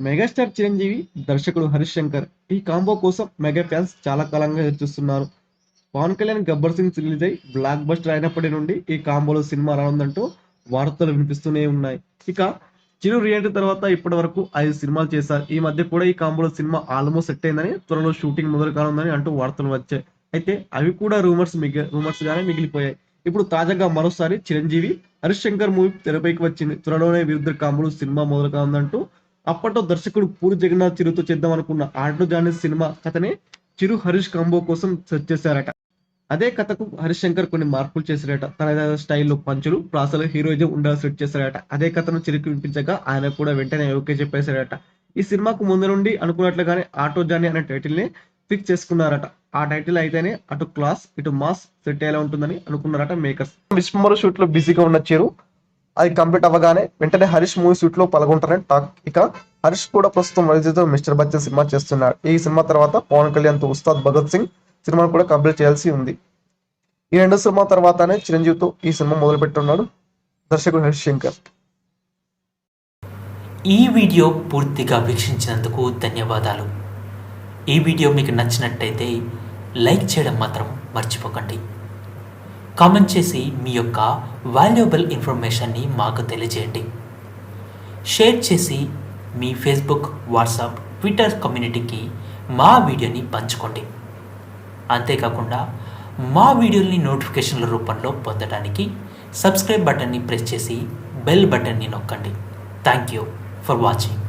Megastar Chiranjeevi, దర్శకుడు హరీష్ శంకర్ ఈ combo కోసం మెగా ఫ్యాన్స్ చాలా కాలంగా ఎదురుచూస్తున్నారు. పవన్ కళ్యాణ్ గబ్బర్ సింగ్ రిలీజ్ అయి బ్లాక్ బస్టర్ అయినప్పటి నుండి ఈ కాంబోలో సినిమా రానుందంటూ వార్తలు వినిపిస్తూనే ఉన్నాయి. ఇక చిరు రీఎంట్రీ తర్వాత ఇప్పటి వరకు 5 సినిమాలు చేశారు. ఈ మధ్య కూడా ఈ కాంబోలో సినిమా ఆల్మోస్ట్ సెట్ అయిందని, త్వరలో షూటింగ్ మొదలు కానుందని అంటూ వార్తలు వచ్చాయి. అయితే అవి కూడా రూమర్స్ గానే మిగిలిపోయాయి. ఇప్పుడు తాజాగా మరోసారి చిరంజీవి, హరీష్ శంకర్ మూవీ తెరపైకి వచ్చింది. త్వరలోనే వీరిద్దరు కాంబోలో సినిమా మొదలు కానుందంటూ అప్పట్లో దర్శకుడు పూరి జగన్నాథ్ చిరుతో చేద్దాం అనుకున్న ఆటో జానీ సినిమా కథనే చిరు హరీష్ కాంబో కోసం సెట్ చేశారట. అదే కథకు హరీష్ శంకర్ కొన్ని మార్పులు చేశారట. తన స్టైల్లో పంచులు, ప్రాసలు, హీరోయిజం ఉండాలని సెట్ చేశారట. అదే కథను చిరుకు వినిపించగా ఆయన కూడా వెంటనే ఓకే చెప్పేశారట. ఈ సినిమాకు ముందు నుండి అనుకున్నట్లుగానే ఆటో జానీ అనే టైటిల్ ని ఫిక్స్ చేసుకున్నారట. ఆ టైటిల్ అయితేనే అటు క్లాస్ ఇటు మాస్ సెట్ అయ్యేలా ఉంటుందని అనుకున్నారట మేకర్స్. విశ్వమరు షూట్ లో బిజీగా ఉన్న చిరు అది కంప్లీట్ అవ్వగానే వెంటనే హరీష్ మూవీ షూట్ లో పాల్గొంటారని టాక్. ఇక హరీష్ కూడా ప్రస్తుతం వైద్యుతో మిస్టర్ బచ్చన్ సినిమా చేస్తున్నాడు. ఈ సినిమా తర్వాత పవన్ కళ్యాణ్ తో ఉస్తాద్ భగత్ సింగ్ సినిమాను కూడా కంప్లీట్ చేయాల్సి ఉంది. ఈ 2 సినిమా తర్వాతనే చిరంజీవితో ఈ సినిమా మొదలు పెట్టున్నాడు దర్శకుడు హరీష్ శంకర్. ఈ వీడియో పూర్తిగా వీక్షించినందుకు ధన్యవాదాలు. ఈ వీడియో మీకు నచ్చినట్టయితే లైక్ చేయడం మాత్రం మర్చిపోకండి. కామెంట్ చేసి మీ యొక్క వాల్యుబుల్ ఇన్ఫర్మేషన్ని మాకు తెలియజేయండి. షేర్ చేసి మీ ఫేస్బుక్, వాట్సాప్, ట్విట్టర్ కమ్యూనిటీకి మా వీడియోని పంచుకోండి. అంతేకాకుండా మా వీడియోని నోటిఫికేషన్ల రూపంలో పొందడానికి సబ్స్క్రైబ్ బటన్ని ప్రెస్ చేసి బెల్ బటన్ని నొక్కండి. Thank you for watching.